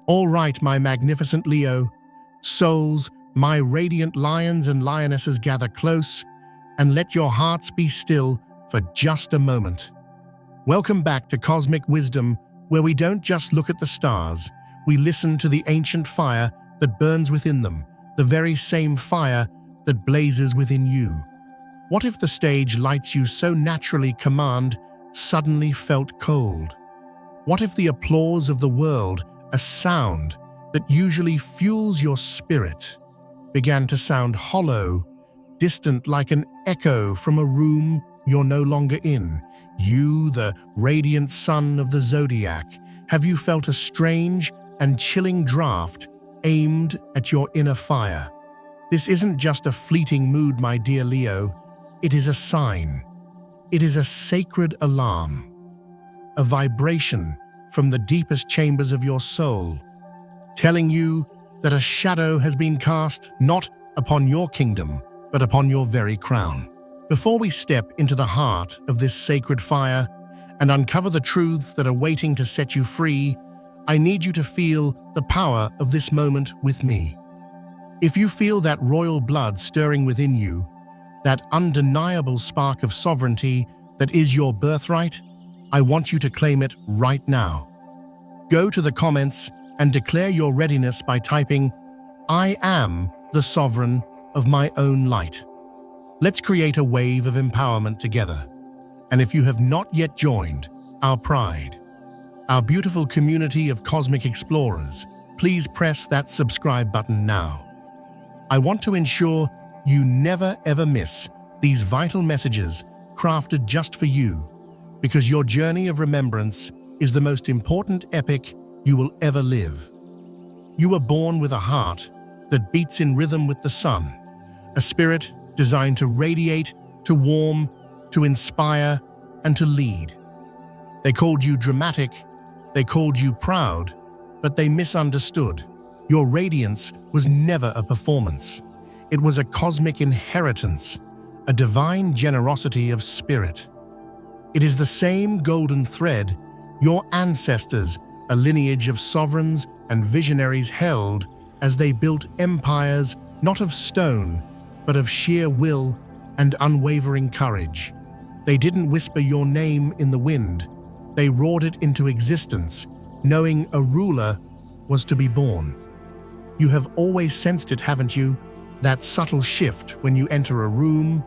All right, my magnificent Leo, souls, my radiant lions and lionesses, gather close and let your hearts be still for just a moment. Welcome back to Cosmic Wisdom, where we don't just look at the stars, we listen to the ancient fire that burns within them, the very same fire that blazes within you. What if the stage lights you so naturally command suddenly felt cold? What if the applause of the world, a sound that usually fuels your spirit, began to sound hollow, distant like an echo from a room you're no longer in? You, the radiant son of the zodiac, have you felt a strange and chilling draft aimed at your inner fire? This isn't just a fleeting mood, my dear Leo. It is a sign. It is a sacred alarm, a vibration from the deepest chambers of your soul, telling you that a shadow has been cast not upon your kingdom, but upon your very crown. Before we step into the heart of this sacred fire and uncover the truths that are waiting to set you free, I need you to feel the power of this moment with me. If you feel that royal blood stirring within you, that undeniable spark of sovereignty that is your birthright, I want you to claim it right now. Go to the comments and declare your readiness by typing, "I am the sovereign of my own light." Let's create a wave of empowerment together. And if you have not yet joined our pride, our beautiful community of cosmic explorers, please press that subscribe button now. I want to ensure you never ever miss these vital messages crafted just for you, because your journey of remembrance is the most important epic you will ever live. You were born with a heart that beats in rhythm with the sun, a spirit designed to radiate, to warm, to inspire, and to lead. They called you dramatic, they called you proud, but they misunderstood. Your radiance was never a performance. It was a cosmic inheritance, a divine generosity of spirit. It is the same golden thread your ancestors, a lineage of sovereigns and visionaries, held as they built empires not of stone, but of sheer will and unwavering courage. They didn't whisper your name in the wind. They roared it into existence, knowing a ruler was to be born. You have always sensed it, haven't you? That subtle shift when you enter a room,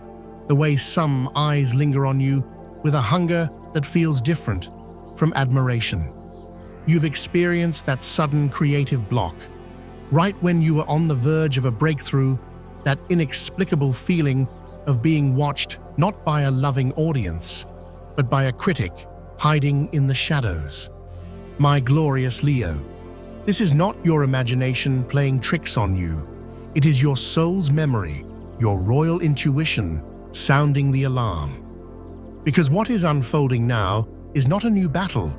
the way some eyes linger on you with a hunger that feels different from admiration. You've experienced that sudden creative block, right when you were on the verge of a breakthrough, that inexplicable feeling of being watched not by a loving audience, but by a critic hiding in the shadows. My glorious Leo, this is not your imagination playing tricks on you. It is your soul's memory, your royal intuition sounding the alarm. Because what is unfolding now is not a new battle.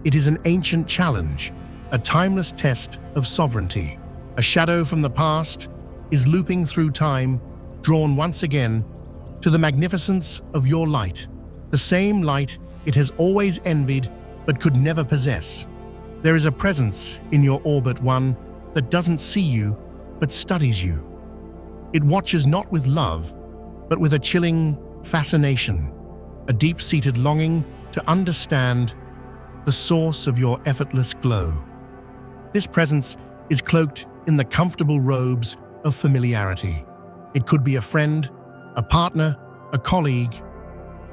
It is an ancient challenge, a timeless test of sovereignty. A shadow from the past is looping through time, drawn once again to the magnificence of your light, the same light it has always envied but could never possess. There is a presence in your orbit, one that doesn't see you but studies you. It watches not with love, but with a chilling fascination, a deep-seated longing to understand the source of your effortless glow. This presence is cloaked in the comfortable robes of familiarity. It could be a friend, a partner, a colleague.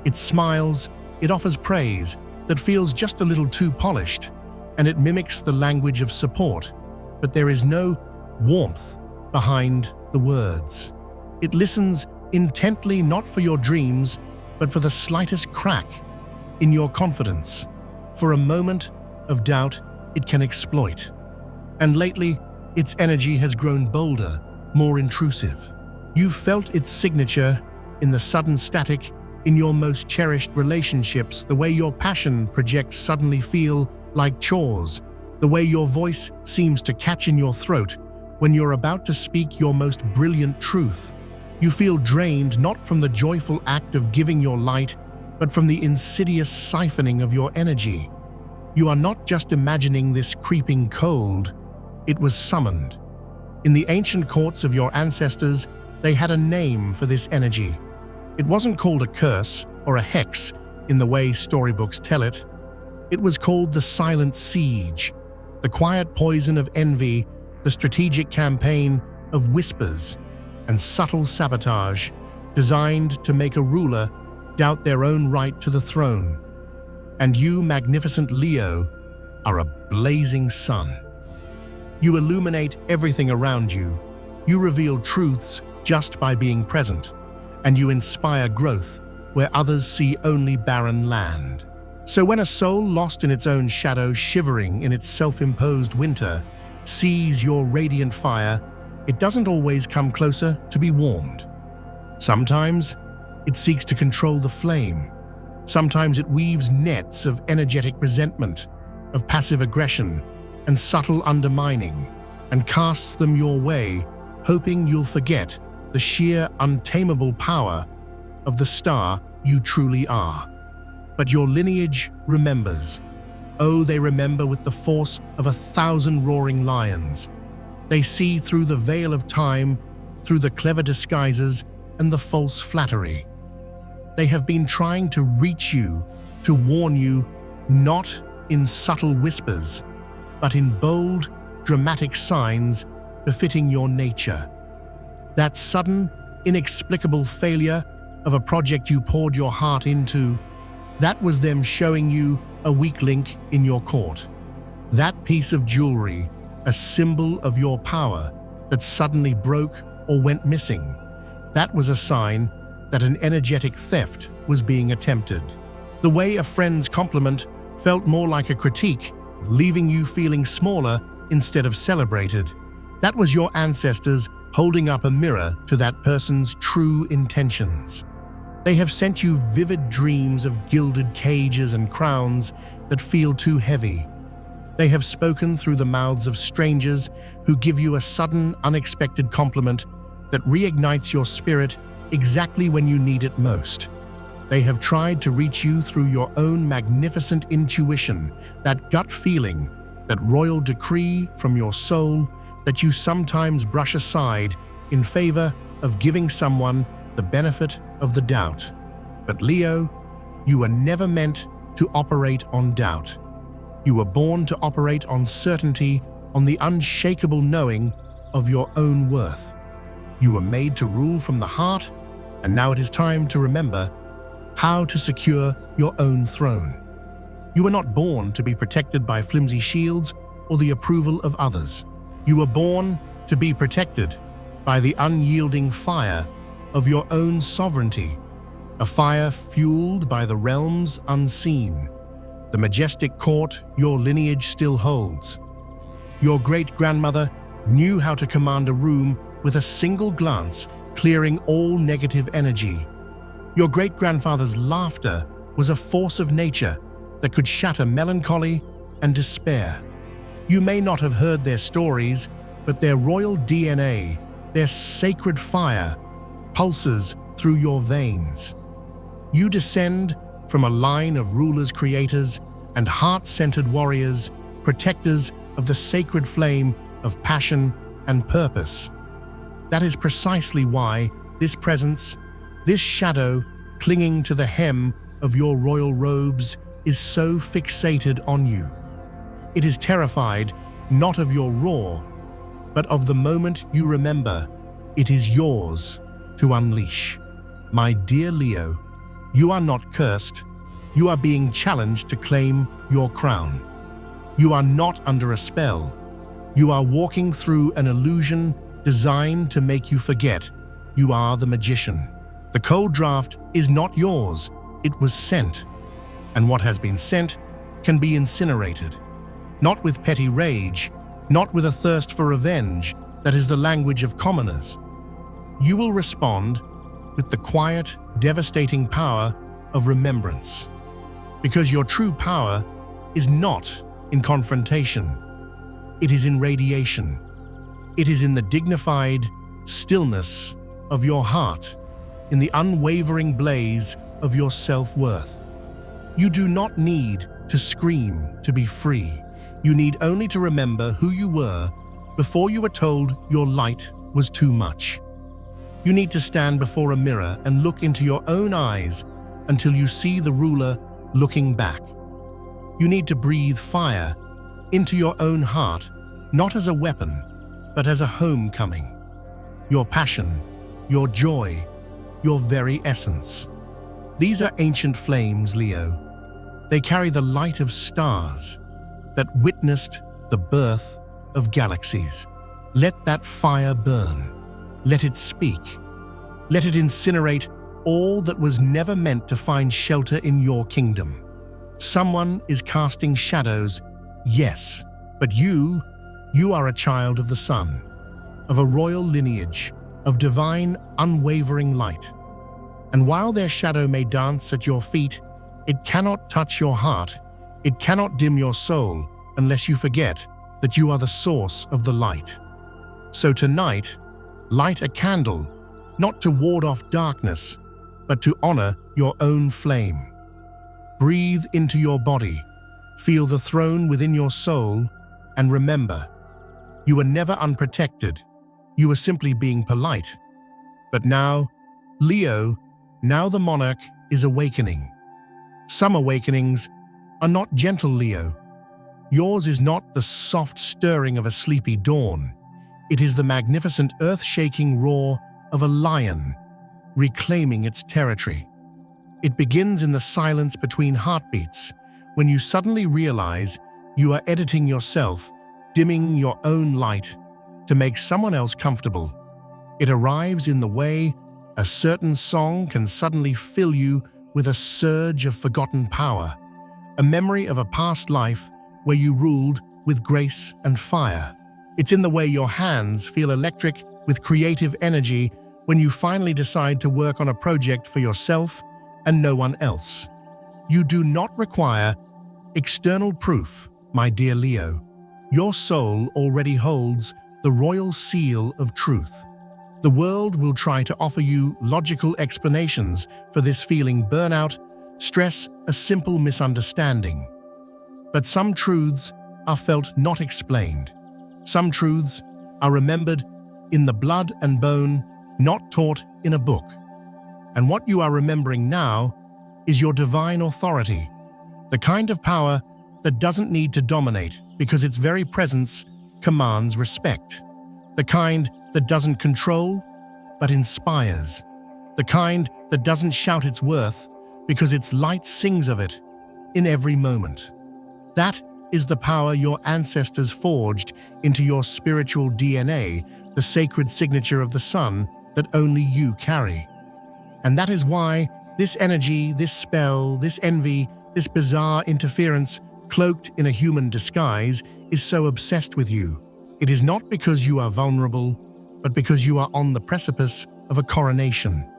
It smiles, it offers praise that feels just a little too polished, and it mimics the language of support, but there is no warmth behind the words. It listens intently, not for your dreams, but for the slightest crack in your confidence. For a moment of doubt, it can exploit. And lately, its energy has grown bolder, more intrusive. You've felt its signature in the sudden static in your most cherished relationships, the way your passion projects suddenly feel like chores, the way your voice seems to catch in your throat when you're about to speak your most brilliant truth. You feel drained not from the joyful act of giving your light, but from the insidious siphoning of your energy. You are not just imagining this creeping cold, It was summoned. In the ancient courts of your ancestors, they had a name for this energy. It wasn't called a curse or a hex in the way storybooks tell it. It was called the silent siege, the quiet poison of envy, the strategic campaign of whispers and subtle sabotage designed to make a ruler doubt their own right to the throne. And you, magnificent Leo, are a blazing sun. You illuminate everything around you. You reveal truths just by being present, and you inspire growth where others see only barren land. So when a soul lost in its own shadow, shivering in its self-imposed winter, sees your radiant fire, it doesn't always come closer to be warmed. Sometimes it seeks to control the flame. Sometimes it weaves nets of energetic resentment, of passive aggression, and subtle undermining, and casts them your way, hoping you'll forget the sheer untamable power of the star you truly are. But your lineage remembers. Oh, they remember with the force of 1,000 roaring lions. They see through the veil of time, through the clever disguises and the false flattery. They have been trying to reach you, to warn you, not in subtle whispers, but in bold, dramatic signs befitting your nature. That sudden, inexplicable failure of a project you poured your heart into, that was them showing you a weak link in your court. That piece of jewelry, a symbol of your power, that suddenly broke or went missing, that was a sign that an energetic theft was being attempted. The way a friend's compliment felt more like a critique, leaving you feeling smaller instead of celebrated. That was your ancestors holding up a mirror to that person's true intentions. They have sent you vivid dreams of gilded cages and crowns that feel too heavy. They have spoken through the mouths of strangers who give you a sudden, unexpected compliment that reignites your spirit exactly when you need it most. They have tried to reach you through your own magnificent intuition, that gut feeling, that royal decree from your soul that you sometimes brush aside in favor of giving someone the benefit of the doubt. But Leo, you were never meant to operate on doubt. You were born to operate on certainty, on the unshakable knowing of your own worth. You were made to rule from the heart, and now it is time to remember how to secure your own throne. You were not born to be protected by flimsy shields or the approval of others. You were born to be protected by the unyielding fire of your own sovereignty, a fire fueled by the realms unseen, the majestic court your lineage still holds. Your great-grandmother knew how to command a room with a single glance, clearing all negative energy. Your great-grandfather's laughter was a force of nature that could shatter melancholy and despair. You may not have heard their stories, but their royal DNA, their sacred fire, pulses through your veins. You descend from a line of rulers, creators, and heart-centered warriors, protectors of the sacred flame of passion and purpose. That is precisely why this presence, this shadow clinging to the hem of your royal robes, is so fixated on you. It is terrified not of your roar, but of the moment you remember it is yours to unleash. My dear Leo, you are not cursed. You are being challenged to claim your crown. You are not under a spell. You are walking through an illusion designed to make you forget you are the magician. The cold draft is not yours. It was sent. And what has been sent can be incinerated. Not with petty rage, not with a thirst for revenge that is the language of commoners. You will respond with the quiet, devastating power of remembrance. Because your true power is not in confrontation. It is in radiation. It is in the dignified stillness of your heart, in the unwavering blaze of your self-worth. You do not need to scream to be free. You need only to remember who you were before you were told your light was too much. You need to stand before a mirror and look into your own eyes until you see the ruler looking back. You need to breathe fire into your own heart, not as a weapon, but as a homecoming. Your passion, your joy, your very essence. These are ancient flames, Leo. They carry the light of stars that witnessed the birth of galaxies. Let that fire burn. Let it speak. Let it incinerate all that was never meant to find shelter in your kingdom. Someone is casting shadows, yes, but you are a child of the sun, of a royal lineage, of divine, unwavering light. And while their shadow may dance at your feet, it cannot touch your heart, it cannot dim your soul unless you forget that you are the source of the light. So tonight, light a candle, not to ward off darkness, but to honor your own flame. Breathe into your body, feel the throne within your soul, and remember, you were never unprotected, you were simply being polite. But now, Leo, now the monarch is awakening. Some awakenings are not gentle, Leo. Yours is not the soft stirring of a sleepy dawn. It is the magnificent earth-shaking roar of a lion reclaiming its territory. It begins in the silence between heartbeats, when you suddenly realize you are editing yourself, dimming your own light to make someone else comfortable. It arrives in the way a certain song can suddenly fill you with a surge of forgotten power, a memory of a past life where you ruled with grace and fire. It's in the way your hands feel electric with creative energy when you finally decide to work on a project for yourself and no one else. You do not require external proof, my dear Leo. Your soul already holds the royal seal of truth. The world will try to offer you logical explanations for this feeling: burnout, stress, a simple misunderstanding. But some truths are felt, not explained. Some truths are remembered in the blood and bone, not taught in a book. And what you are remembering now is your divine authority, the kind of power that doesn't need to dominate because its very presence commands respect, the kind that doesn't control but inspires, the kind that doesn't shout its worth because its light sings of it in every moment. That is the power your ancestors forged into your spiritual DNA, the sacred signature of the sun that only you carry. And that is why this energy, this spell, this envy, this bizarre interference cloaked in a human disguise is so obsessed with you. It is not because you are vulnerable, but because you are on the precipice of a coronation.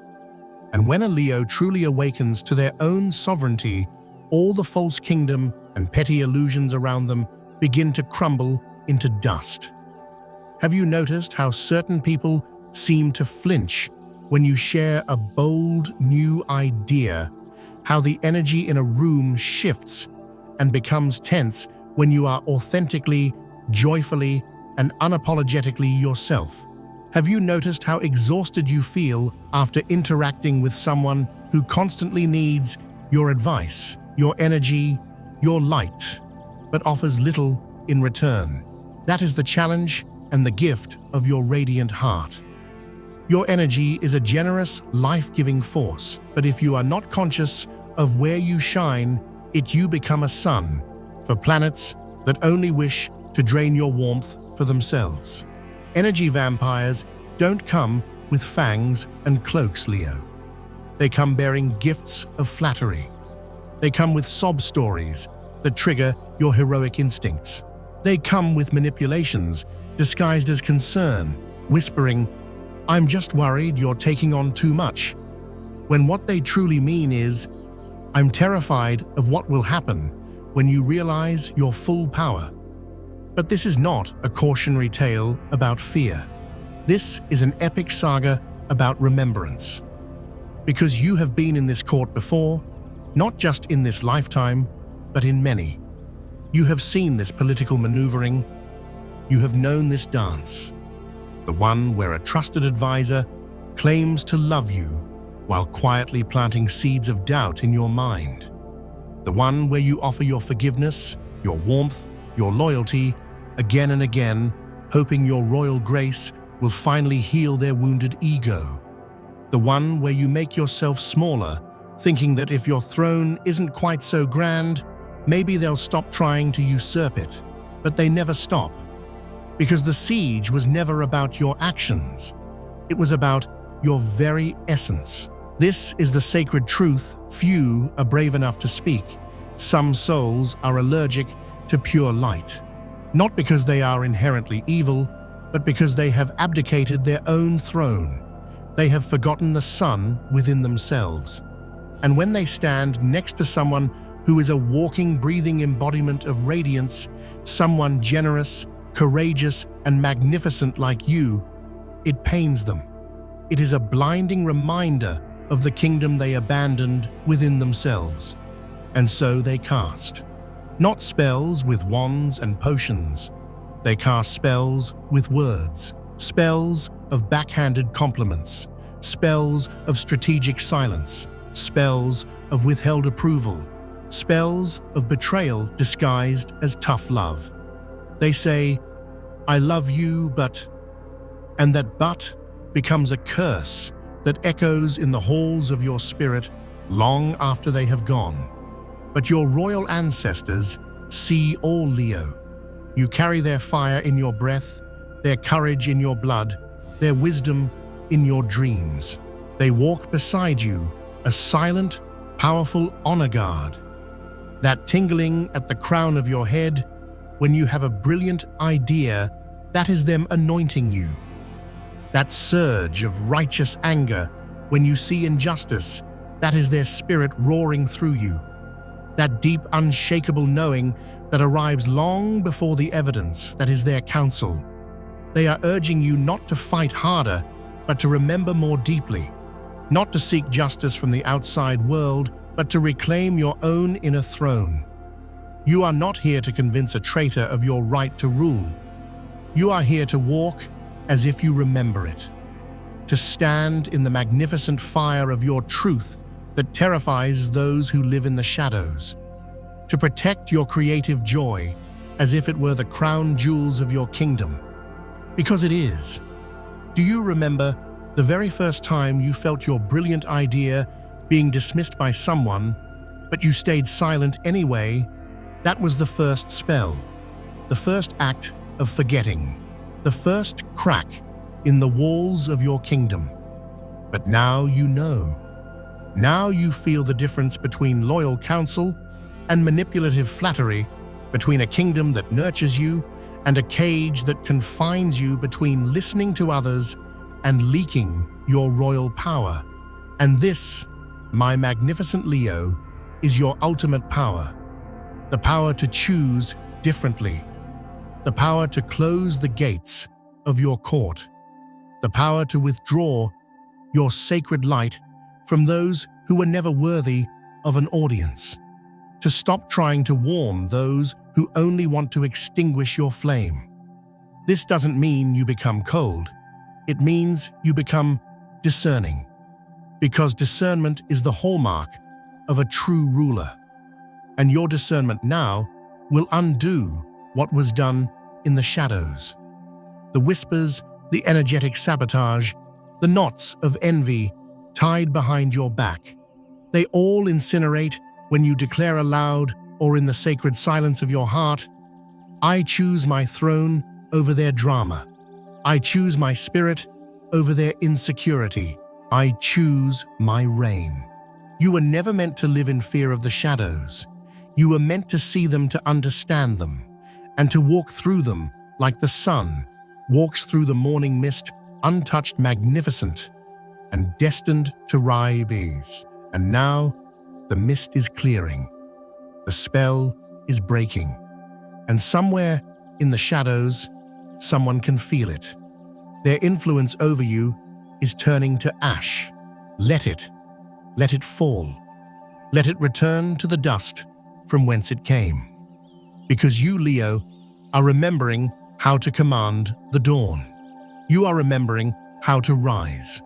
And when a Leo truly awakens to their own sovereignty, all the false kingdom and petty illusions around them begin to crumble into dust. Have you noticed how certain people seem to flinch when you share a bold new idea? How the energy in a room shifts and becomes tense when you are authentically, joyfully, and unapologetically yourself? Have you noticed how exhausted you feel after interacting with someone who constantly needs your advice, your energy, your light, but offers little in return? That is the challenge and the gift of your radiant heart. Your energy is a generous, life-giving force, but if you are not conscious of where you shine, you become a sun for planets that only wish to drain your warmth for themselves. Energy vampires don't come with fangs and cloaks, Leo. They come bearing gifts of flattery. They come with sob stories that trigger your heroic instincts. They come with manipulations disguised as concern, whispering, "I'm just worried you're taking on too much," when what they truly mean is, "I'm terrified of what will happen when you realize your full power." But this is not a cautionary tale about fear. This is an epic saga about remembrance. Because you have been in this court before, not just in this lifetime, but in many. You have seen this political maneuvering. You have known this dance, the one where a trusted advisor claims to love you while quietly planting seeds of doubt in your mind. The one where you offer your forgiveness, your warmth, your loyalty, again and again, hoping your royal grace will finally heal their wounded ego. The one where you make yourself smaller, thinking that if your throne isn't quite so grand, maybe they'll stop trying to usurp it. But they never stop. Because the siege was never about your actions. It was about your very essence. This is the sacred truth few are brave enough to speak. Some souls are allergic to pure light. Not because they are inherently evil, but because they have abdicated their own throne. They have forgotten the sun within themselves. And when they stand next to someone who is a walking, breathing embodiment of radiance, someone generous, courageous, and magnificent like you, it pains them. It is a blinding reminder of the kingdom they abandoned within themselves. And so they cast. Not spells with wands and potions. They cast spells with words. Spells of backhanded compliments. Spells of strategic silence. Spells of withheld approval. Spells of betrayal disguised as tough love. They say, "I love you, but..." And that "but" becomes a curse that echoes in the halls of your spirit long after they have gone. But your royal ancestors see all, Leo. You carry their fire in your breath, their courage in your blood, their wisdom in your dreams. They walk beside you, a silent, powerful honor guard. That tingling at the crown of your head when you have a brilliant idea, that is them anointing you. That surge of righteous anger when you see injustice, that is their spirit roaring through you. That deep, unshakable knowing that arrives long before the evidence, that is their counsel. They are urging you not to fight harder, but to remember more deeply. Not to seek justice from the outside world, but to reclaim your own inner throne. You are not here to convince a traitor of your right to rule. You are here to walk as if you remember it. To stand in the magnificent fire of your truth that terrifies those who live in the shadows. To protect your creative joy as if it were the crown jewels of your kingdom. Because it is. Do you remember the very first time you felt your brilliant idea being dismissed by someone, but you stayed silent anyway? That was the first spell, the first act of forgetting, the first crack in the walls of your kingdom. But now you know. Now you feel the difference between loyal counsel and manipulative flattery, between a kingdom that nurtures you and a cage that confines you, between listening to others and leaking your royal power. And this, my magnificent Leo, is your ultimate power. The power to choose differently. The power to close the gates of your court. The power to withdraw your sacred light from those who were never worthy of an audience. To stop trying to warm those who only want to extinguish your flame. This doesn't mean you become cold. It means you become discerning. Because discernment is the hallmark of a true ruler. And your discernment now will undo what was done in the shadows. The whispers, the energetic sabotage, the knots of envy tied behind your back. They all incinerate when you declare aloud or in the sacred silence of your heart, "I choose my throne over their drama. I choose my spirit over their insecurity. I choose my reign." You were never meant to live in fear of the shadows. You were meant to see them, to understand them, and to walk through them like the sun walks through the morning mist, untouched, magnificent, and destined to rise. And now, the mist is clearing. The spell is breaking. And somewhere in the shadows, someone can feel it. Their influence over you is turning to ash. Let it fall. Let it return to the dust from whence it came. Because you, Leo, are remembering how to command the dawn. You are remembering how to rise.